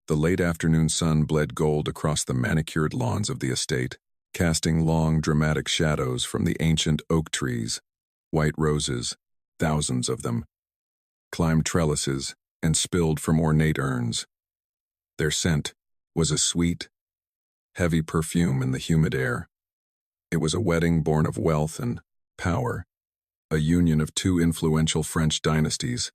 The late afternoon sun bled gold across the manicured lawns of the estate, casting long, dramatic shadows from the ancient oak trees. White roses, thousands of them, climbed trellises and spilled from ornate urns. Their scent was a sweet, heavy perfume in the humid air. It was a wedding born of wealth and power, a union of two influential French dynasties,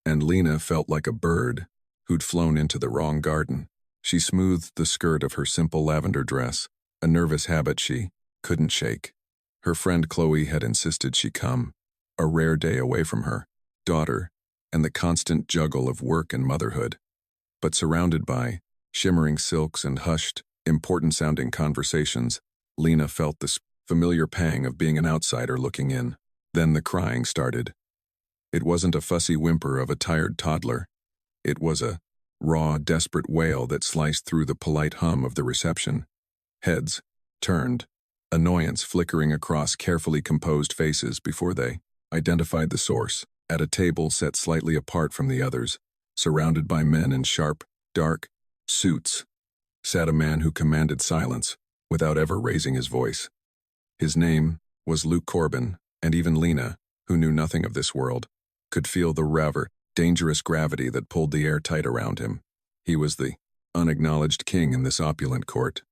and Lena felt like a bird who'd flown into the wrong garden. She smoothed the skirt of her simple lavender dress, a nervous habit she couldn't shake. Her friend Chloe had insisted she come, a rare day away from her daughter and the constant juggle of work and motherhood. But surrounded by shimmering silks and hushed, important-sounding conversations, Lena felt this familiar pang of being an outsider looking in. Then the crying started. It wasn't a fussy whimper of a tired toddler. It was a raw, desperate wail that sliced through the polite hum of the reception. Heads turned, annoyance flickering across carefully composed faces before they identified the source. At a table set slightly apart from the others, surrounded by men in sharp, dark suits, sat a man who commanded silence without ever raising his voice. His name was Luke Corbin, and even Lena, who knew nothing of this world, could feel the rather dangerous gravity that pulled the air tight around him. He was the unacknowledged king in this opulent court,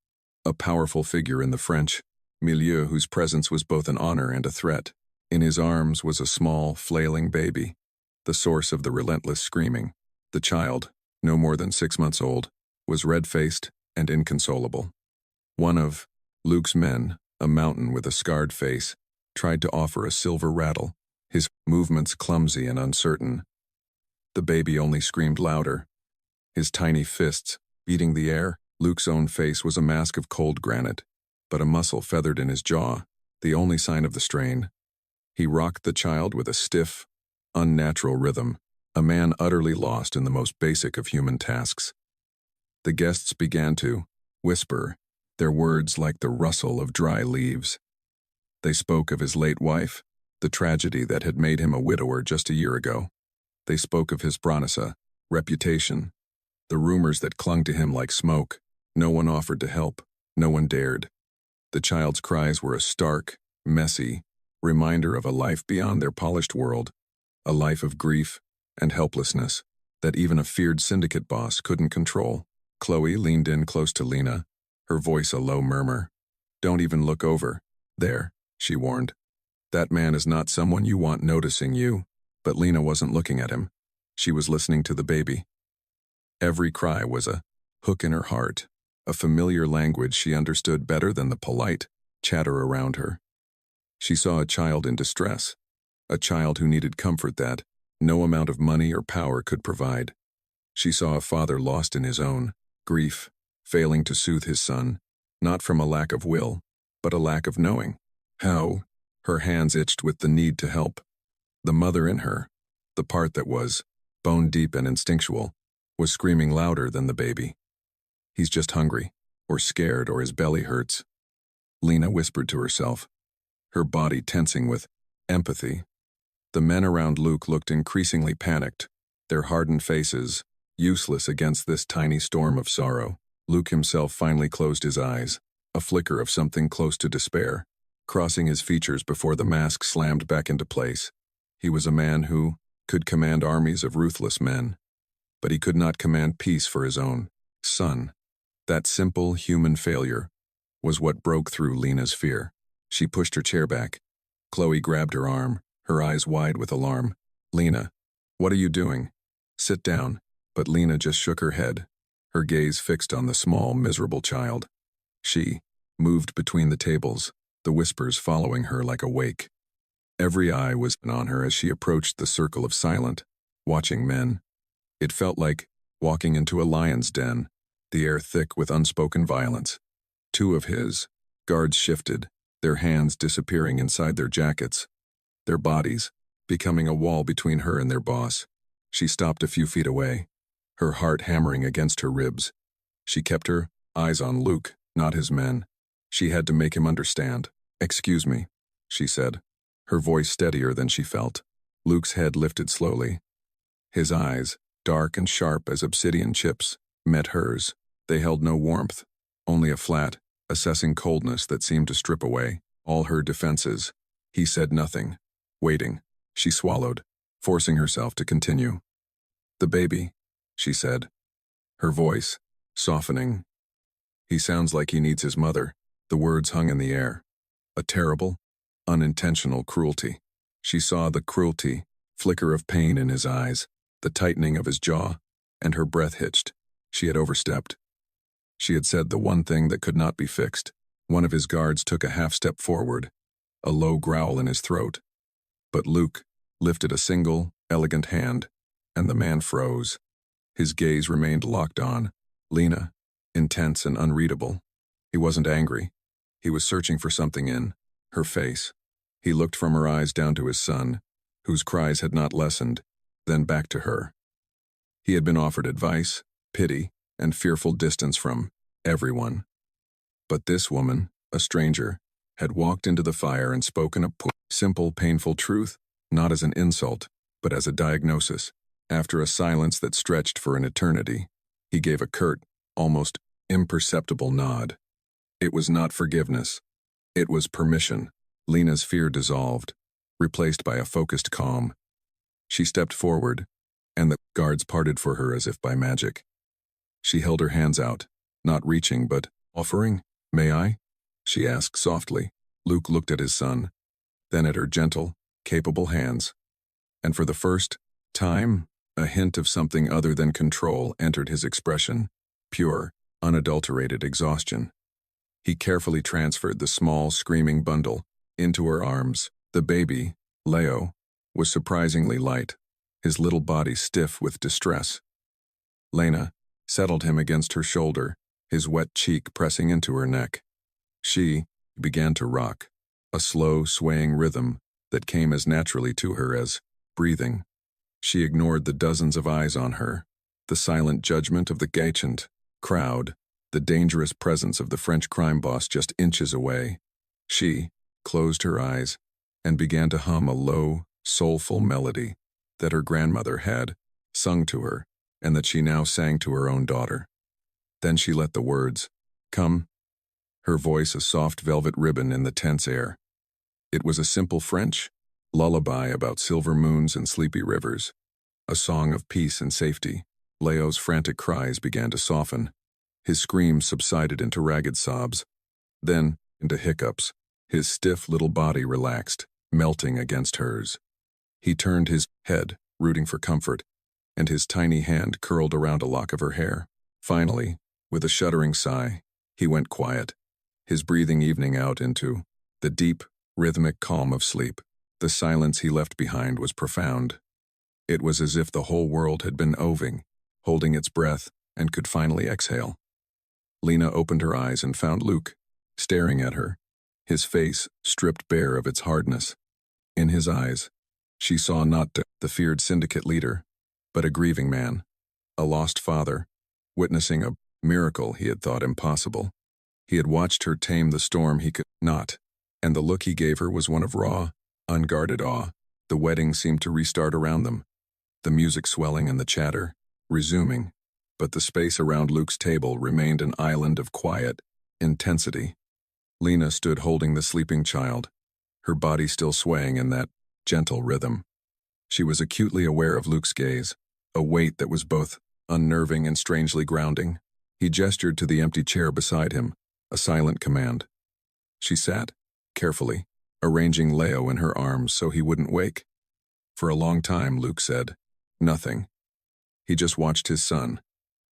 a powerful figure in the French milieu whose presence was both an honor and a threat. In his arms was a small, flailing baby, the source of the relentless screaming. The child, no more than 6 months old, was red-faced and inconsolable. One of Luke's men, a mountain with a scarred face, tried to offer a silver rattle, his movements clumsy and uncertain. The baby only screamed louder, his tiny fists beating the air. Luke's own face was a mask of cold granite, but a muscle feathered in his jaw, the only sign of the strain. He rocked the child with a stiff, unnatural rhythm, a man utterly lost in the most basic of human tasks. The guests began to whisper, their words like the rustle of dry leaves. They spoke of his late wife, the tragedy that had made him a widower just a year ago. They spoke of his Branasa reputation, the rumors that clung to him like smoke. No one offered to help, no one dared. The child's cries were a stark, messy reminder of a life beyond their polished world, a life of grief and helplessness that even a feared syndicate boss couldn't control. Chloe leaned in close to Lena, her voice a low murmur. "Don't even look over there," she warned. "That man is not someone you want noticing you." But Lena wasn't looking at him. She was listening to the baby. Every cry was a hook in her heart, a familiar language she understood better than the polite chatter around her. She saw a child in distress, a child who needed comfort that no amount of money or power could provide. She saw a father lost in his own grief, failing to soothe his son, not from a lack of will, but a lack of knowing how. Her hands itched with the need to help. The mother in her, the part that was bone-deep and instinctual, was screaming louder than the baby. "He's just hungry, or scared, or his belly hurts," Lena whispered to herself, her body tensing with empathy. The men around Luke looked increasingly panicked, their hardened faces useless against this tiny storm of sorrow. Luke himself finally closed his eyes, a flicker of something close to despair, crossing his features before the mask slammed back into place. He was a man who could command armies of ruthless men, but he could not command peace for his own son. That simple human failure was what broke through Lena's fear. She pushed her chair back. Chloe grabbed her arm, her eyes wide with alarm. "Lena, what are you doing? Sit down." But Lena just shook her head, her gaze fixed on the small, miserable child. She moved between the tables, the whispers following her like a wake. Every eye was on her as she approached the circle of silent, watching men. It felt like walking into a lion's den, the air thick with unspoken violence. Two of his guards shifted, their hands disappearing inside their jackets, their bodies becoming a wall between her and their boss. She stopped a few feet away, her heart hammering against her ribs. She kept her eyes on Luke, not his men. She had to make him understand. "Excuse me," she said, her voice steadier than she felt. Luke's head lifted slowly, his eyes dark and sharp as obsidian chips. met hers. They held no warmth, only a flat, assessing coldness that seemed to strip away all her defenses. He said nothing. Waiting, she swallowed, forcing herself to continue. "The baby," she said, her voice softening. "He sounds like he needs his mother." The words hung in the air. A terrible, unintentional cruelty. She saw the cruelty, flicker of pain in his eyes, the tightening of his jaw, and her breath hitched. She had overstepped. She had said the one thing that could not be fixed. One of his guards took a half step forward, a low growl in his throat. But Luke lifted a single, elegant hand, and the man froze. His gaze remained locked on Lena, intense and unreadable. He wasn't angry. He was searching for something in her face. He looked from her eyes down to his son, whose cries had not lessened, then back to her. He had been offered advice, pity, and fearful distance from everyone. But this woman, a stranger, had walked into the fire and spoken a simple, painful truth, not as an insult, but as a diagnosis. After a silence that stretched for an eternity, he gave a curt, almost imperceptible nod. It was not forgiveness. It was permission. Lena's fear dissolved, replaced by a focused calm. She stepped forward, and the guards parted for her as if by magic. She held her hands out, not reaching but offering. "May I?" she asked softly. Luke looked at his son, then at her gentle, capable hands, and for the first time, a hint of something other than control entered his expression, pure, unadulterated exhaustion. He carefully transferred the small, screaming bundle into her arms. The baby, Leo, was surprisingly light, his little body stiff with distress. Lena settled him against her shoulder, his wet cheek pressing into her neck. She began to rock, a slow, swaying rhythm that came as naturally to her as breathing. She ignored the dozens of eyes on her, the silent judgment of the Gachant crowd, the dangerous presence of the French crime boss just inches away. She closed her eyes and began to hum a low, soulful melody that her grandmother had sung to her and that she now sang to her own daughter. Then she let the words come, her voice a soft velvet ribbon in the tense air. It was a simple French lullaby about silver moons and sleepy rivers, a song of peace and safety. Leo's frantic cries began to soften. His screams subsided into ragged sobs, then into hiccups. His stiff little body relaxed, melting against hers. He turned his head, rooting for comfort, and his tiny hand curled around a lock of her hair. Finally, with a shuddering sigh, he went quiet, his breathing evening out into the deep, rhythmic calm of sleep. The silence he left behind was profound. It was as if the whole world had been oving, holding its breath, and could finally exhale. Lena opened her eyes and found Luke, staring at her, his face stripped bare of its hardness. In his eyes, she saw not the feared syndicate leader, but a grieving man, a lost father, witnessing a miracle he had thought impossible. He had watched her tame the storm he could not, and the look he gave her was one of raw, unguarded awe. The wedding seemed to restart around them, the music swelling and the chatter resuming, but the space around Luke's table remained an island of quiet intensity. Lena stood holding the sleeping child, her body still swaying in that gentle rhythm. She was acutely aware of Luke's gaze, a weight that was both unnerving and strangely grounding. He gestured to the empty chair beside him, a silent command. She sat, carefully, arranging Leo in her arms so he wouldn't wake. For a long time, Luke said nothing. He just watched his son,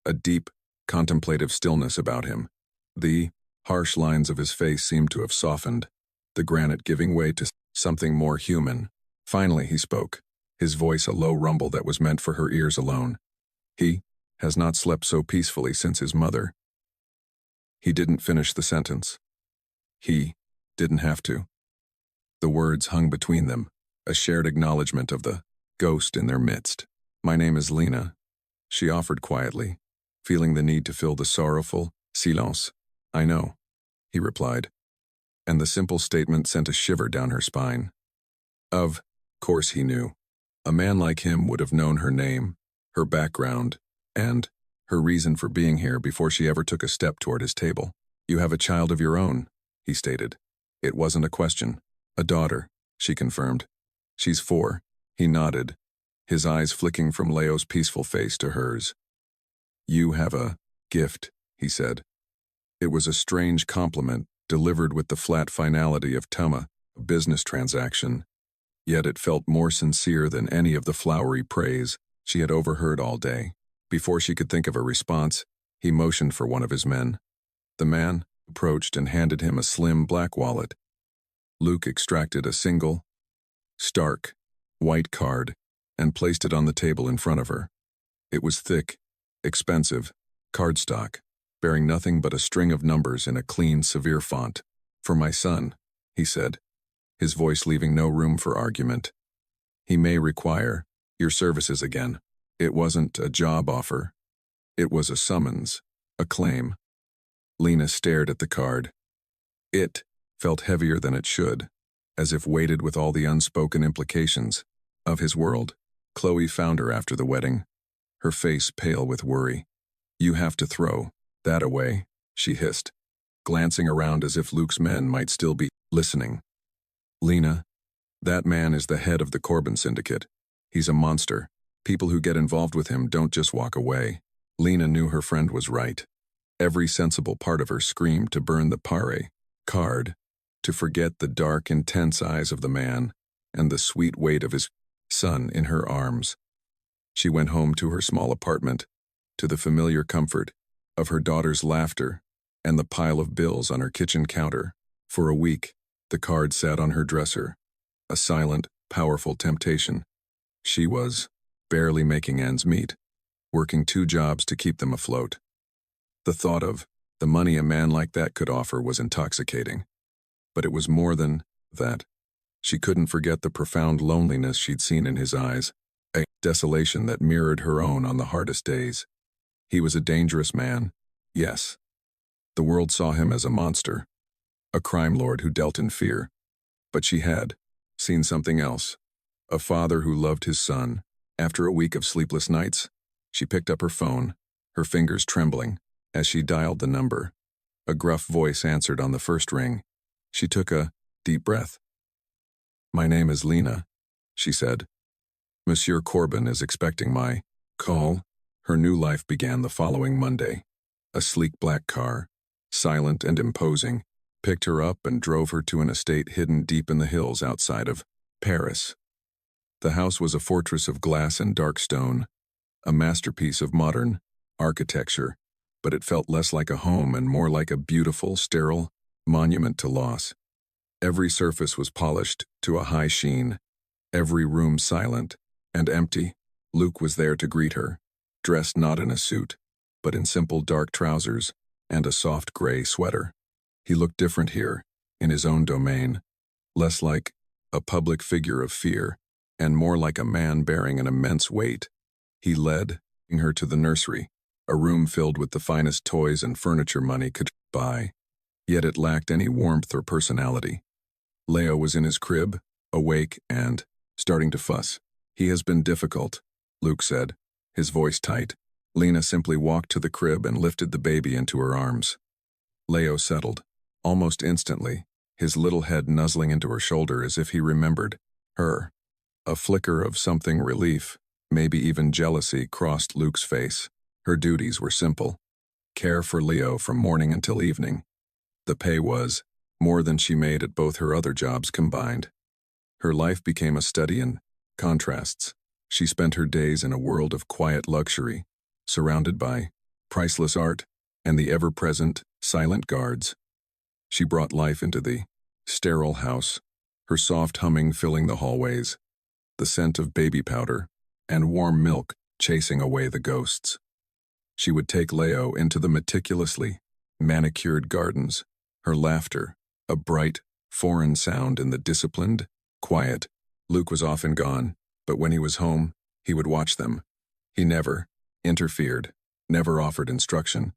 a deep, contemplative stillness about him. The harsh lines of his face seemed to have softened, the granite giving way to something more human. Finally he spoke, his voice a low rumble that was meant for her ears alone. He has not slept so peacefully since his mother. He didn't finish the sentence. He didn't have to. The words hung between them, a shared acknowledgement of the ghost in their midst. "My name is Lena," she offered quietly, feeling the need to fill the sorrowful silence. "I know," he replied, and the simple statement sent a shiver down her spine. Of course he knew. A man like him would have known her name, her background, and her reason for being here before she ever took a step toward his table. "You have a child of your own," he stated. It wasn't a question. "A daughter," she confirmed. "She's 4. He nodded, his eyes flicking from Leo's peaceful face to hers. "You have a gift," he said. It was a strange compliment, delivered with the flat finality of a business transaction, yet it felt more sincere than any of the flowery praise she had overheard all day. Before she could think of a response, he motioned for one of his men. The man approached and handed him a slim black wallet. Luke extracted a single, stark, white card and placed it on the table in front of her. It was thick, expensive, cardstock, bearing nothing but a string of numbers in a clean, severe font. "For my son," he said, his voice leaving no room for argument. "He may require your services again." It wasn't a job offer. It was a summons, a claim. Lena stared at the card. It felt heavier than it should, as if weighted with all the unspoken implications of his world. Chloe found her after the wedding, her face pale with worry. "You have to throw that away," she hissed, glancing around as if Luke's men might still be listening. "Lena, that man is the head of the Corbin Syndicate. He's a monster. People who get involved with him don't just walk away." Lena knew her friend was right. Every sensible part of her screamed to burn the pare card, to forget the dark, intense eyes of the man and the sweet weight of his son in her arms. She went home to her small apartment, to the familiar comfort of her daughter's laughter and the pile of bills on her kitchen counter. For a week, the card sat on her dresser, a silent, powerful temptation. She was barely making ends meet, working 2 jobs to keep them afloat. The thought of the money a man like that could offer was intoxicating. But it was more than that. She couldn't forget the profound loneliness she'd seen in his eyes, a desolation that mirrored her own on the hardest days. He was a dangerous man, yes. The world saw him as a monster, a crime lord who dealt in fear. But she had seen something else, a father who loved his son. After a week of sleepless nights, she picked up her phone, her fingers trembling as she dialed the number. A gruff voice answered on the first ring. She took a deep breath. "My name is Lena," she said. "Monsieur Corbin is expecting my call." Her new life began the following Monday. A sleek black car, silent and imposing, picked her up and drove her to an estate hidden deep in the hills outside of Paris. The house was a fortress of glass and dark stone, a masterpiece of modern architecture, but it felt less like a home and more like a beautiful, sterile monument to loss. Every surface was polished to a high sheen, every room silent and empty. Luke was there to greet her, dressed not in a suit, but in simple dark trousers and a soft gray sweater. He looked different here, in his own domain, less like a public figure of fear, and more like a man bearing an immense weight. He led her to the nursery, a room filled with the finest toys and furniture money could buy, yet it lacked any warmth or personality. Leo was in his crib, awake and starting to fuss. "He has been difficult," Luke said, his voice tight. Lena simply walked to the crib and lifted the baby into her arms. Leo settled, almost instantly, his little head nuzzling into her shoulder as if he remembered her. A flicker of something relief, maybe even jealousy, crossed Luke's face. Her duties were simple. Care for Leo from morning until evening. The pay was more than she made at both her other jobs combined. Her life became a study in contrasts. She spent her days in a world of quiet luxury, surrounded by priceless art and the ever-present, silent guards. She brought life into the sterile house, her soft humming filling the hallways, the scent of baby powder and warm milk chasing away the ghosts. She would take Leo into the meticulously manicured gardens, her laughter, a bright, foreign sound in the disciplined, quiet. Luke was often gone, but when he was home, he would watch them. He never interfered, never offered instruction.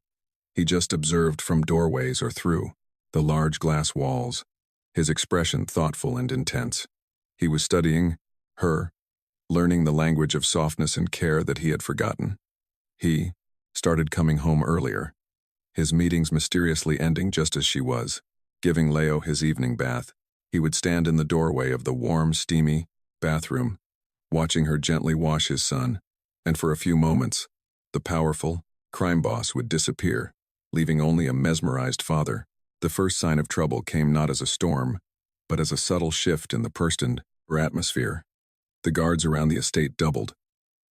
He just observed from doorways or through the large glass walls, his expression thoughtful and intense. He was studying her, learning the language of softness and care that he had forgotten. He started coming home earlier, his meetings mysteriously ending just as she was, giving Leo his evening bath. He would stand in the doorway of the warm, steamy bathroom, watching her gently wash his son, and for a few moments, the powerful crime boss would disappear, leaving only a mesmerized father. The first sign of trouble came not as a storm, but as a subtle shift in the person or atmosphere. The guards around the estate doubled.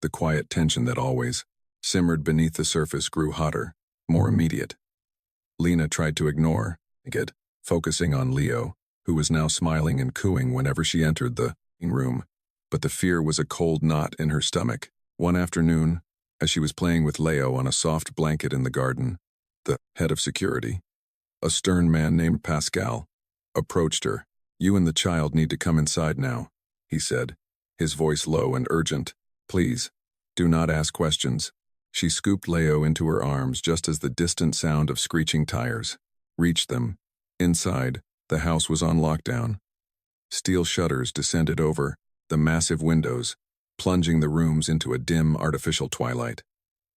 The quiet tension that always simmered beneath the surface grew hotter, more immediate. Lena tried to ignore it, focusing on Leo, who was now smiling and cooing whenever she entered the room. But the fear was a cold knot in her stomach. One afternoon, as she was playing with Leo on a soft blanket in the garden, the head of security, a stern man named Pascal, approached her. "You and the child need to come inside now," he said, his voice low and urgent. "Please, do not ask questions." She scooped Leo into her arms just as the distant sound of screeching tires reached them. Inside, the house was on lockdown. Steel shutters descended over the massive windows, plunging the rooms into a dim, artificial twilight.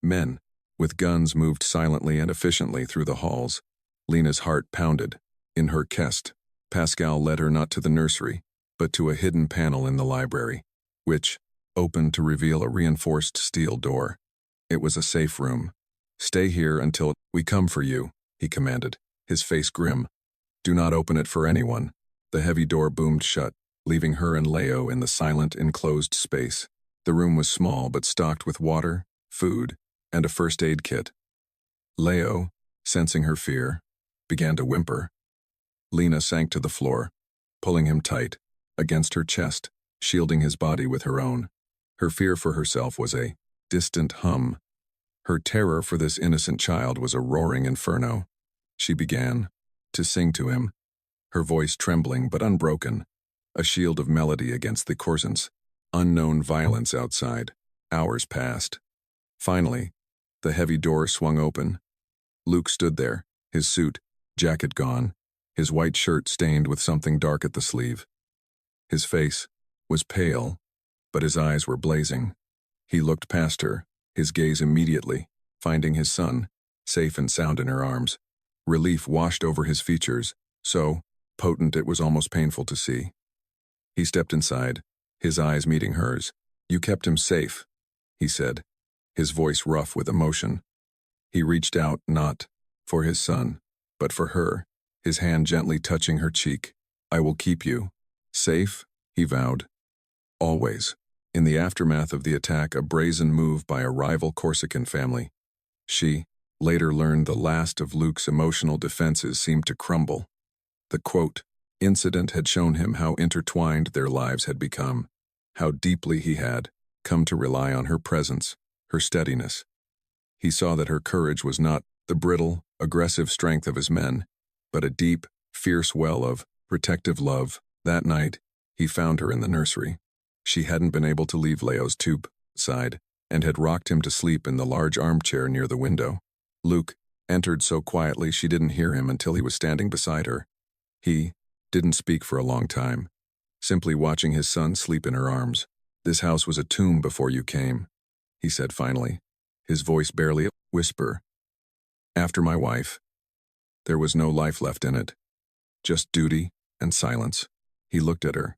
Men with guns moved silently and efficiently through the halls. Lena's heart pounded in her chest. Pascal led her not to the nursery, but to a hidden panel in the library, which opened to reveal a reinforced steel door. It was a safe room. "Stay here until we come for you," he commanded, his face grim. "Do not open it for anyone." The heavy door boomed shut, leaving her and Leo in the silent, enclosed space. The room was small but stocked with water, food, and a first aid kit. Leo, sensing her fear, began to whimper. Lena sank to the floor, pulling him tight against her chest, shielding his body with her own. Her fear for herself was a distant hum. Her terror for this innocent child was a roaring inferno. She began to sing to him, her voice trembling but unbroken, a shield of melody against the corson's unknown violence outside. Hours passed. Finally, the heavy door swung open. Luke stood there, his suit, jacket gone, his white shirt stained with something dark at the sleeve. His face was pale, but his eyes were blazing. He looked past her, his gaze immediately finding his son, safe and sound in her arms. Relief washed over his features, so potent it was almost painful to see. He stepped inside, his eyes meeting hers. "You kept him safe," he said, his voice rough with emotion. He reached out, not for his son, but for her, his hand gently touching her cheek. "I will keep you safe," he vowed. Always. In the aftermath of the attack, a brazen move by a rival Corsican family. She later learned the last of Luke's emotional defenses seemed to crumble. The quote, incident had shown him how intertwined their lives had become, how deeply he had come to rely on her presence, her steadiness. He saw that her courage was not the brittle, aggressive strength of his men, but a deep, fierce well of protective love. That night, he found her in the nursery. She hadn't been able to leave Leo's tube side and had rocked him to sleep in the large armchair near the window. Luke entered so quietly she didn't hear him until he was standing beside her. He didn't speak for a long time, simply watching his son sleep in her arms. "This house was a tomb before you came," he said finally, his voice barely a whisper. "After my wife, there was no life left in it, just duty and silence." He looked at her,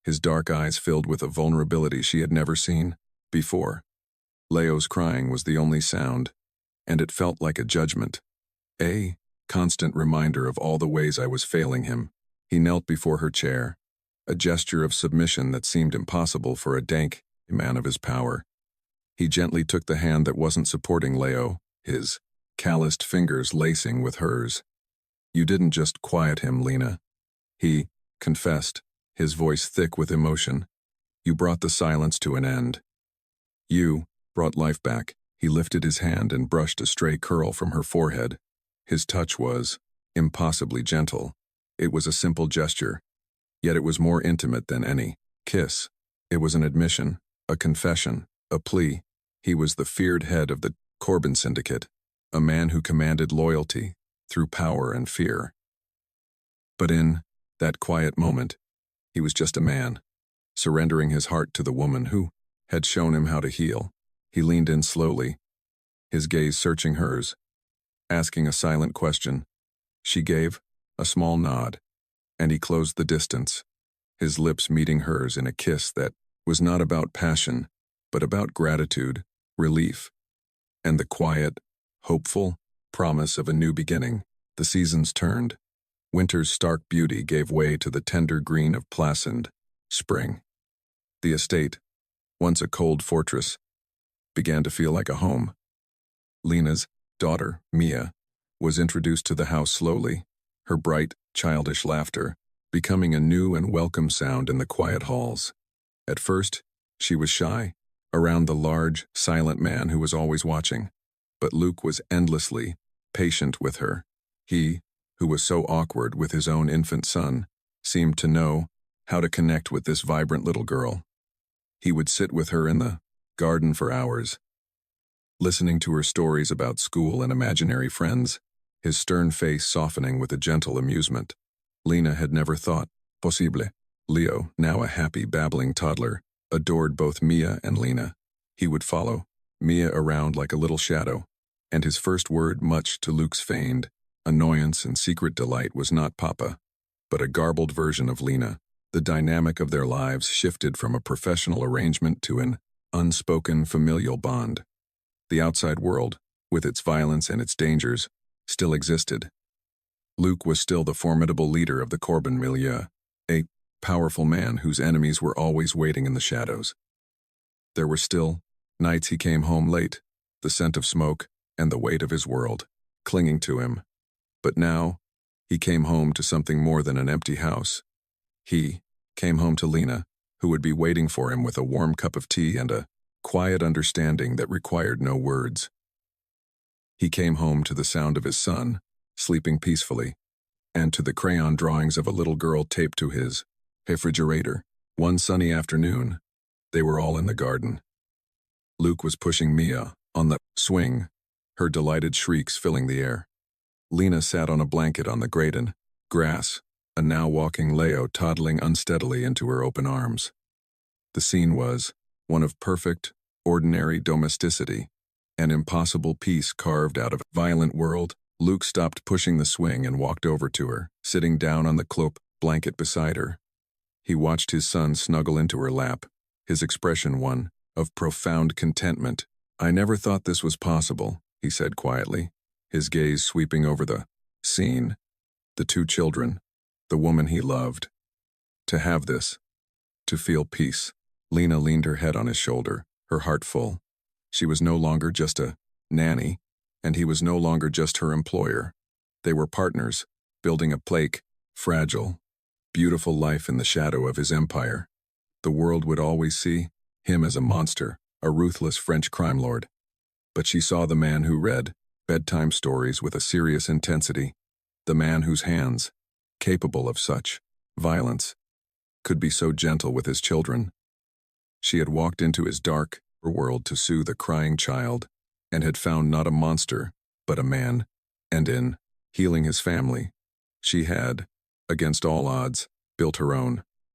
his dark eyes filled with a vulnerability she had never seen before. Leo's crying was the only sound, and it felt like a judgment, a constant reminder of all the ways I was failing him. He knelt before her chair, a gesture of submission that seemed impossible for a dank man of his power. He gently took the hand that wasn't supporting Leo, his calloused fingers lacing with hers. "You didn't just quiet him, Lena," he confessed, his voice thick with emotion. "You brought the silence to an end. You brought life back." He lifted his hand and brushed a stray curl from her forehead. His touch was impossibly gentle. It was a simple gesture, yet it was more intimate than any kiss. It was an admission, a confession, a plea. He was the feared head of the Corbin Syndicate, a man who commanded loyalty through power and fear. But in that quiet moment, he was just a man, surrendering his heart to the woman who had shown him how to heal. He leaned in slowly, his gaze searching hers, asking a silent question. She gave a small nod, and he closed the distance, his lips meeting hers in a kiss that was not about passion, but about gratitude, relief, and the quiet, hopeful promise of a new beginning. The seasons turned. Winter's stark beauty gave way to the tender green of placid spring. The estate, once a cold fortress, began to feel like a home. Lena's daughter, Mia, was introduced to the house slowly, her bright, childish laughter becoming a new and welcome sound in the quiet halls. At first, she was shy, around the large, silent man who was always watching. But Luke was endlessly patient with her. He, who was so awkward with his own infant son, seemed to know how to connect with this vibrant little girl. He would sit with her in the garden for hours, listening to her stories about school and imaginary friends, his stern face softening with a gentle amusement. Lena had never thought possible. Leo, now a happy, babbling toddler, adored both Mia and Lena. He would follow Mia around like a little shadow, and his first word, much to Luke's feigned annoyance and secret delight, was not Papa, but a garbled version of Lena. The dynamic of their lives shifted from a professional arrangement to an unspoken familial bond. The outside world, with its violence and its dangers, still existed. Luke was still the formidable leader of the Corbin milieu, a powerful man whose enemies were always waiting in the shadows. There were still nights he came home late, the scent of smoke and the weight of his world clinging to him. But now, he came home to something more than an empty house. He came home to Lena, who would be waiting for him with a warm cup of tea and a quiet understanding that required no words. He came home to the sound of his son, sleeping peacefully, and to the crayon drawings of a little girl taped to his refrigerator. One sunny afternoon, they were all in the garden. Luke was pushing Mia on the swing, her delighted shrieks filling the air. Lena sat on a blanket on the graten grass, a now walking Leo toddling unsteadily into her open arms. The scene was one of perfect, ordinary domesticity, an impossible piece carved out of a violent world. Luke stopped pushing the swing and walked over to her, sitting down on the cloak blanket beside her. He watched his son snuggle into her lap, his expression one of profound contentment. "I never thought this was possible," he said quietly, his gaze sweeping over the scene, the two children, the woman he loved. To have this, to feel peace. Lena leaned her head on his shoulder, her heart full. She was no longer just a nanny, and he was no longer just her employer. They were partners, building a fragile, beautiful life in the shadow of his empire. The world would always see him as a monster, a ruthless French crime lord. But she saw the man who read bedtime stories with a serious intensity, the man whose hands, capable of such violence, could be so gentle with his children. She had walked into his dark world to soothe a crying child, and had found not a monster, but a man, and in healing his family, she had, against all odds, built her own.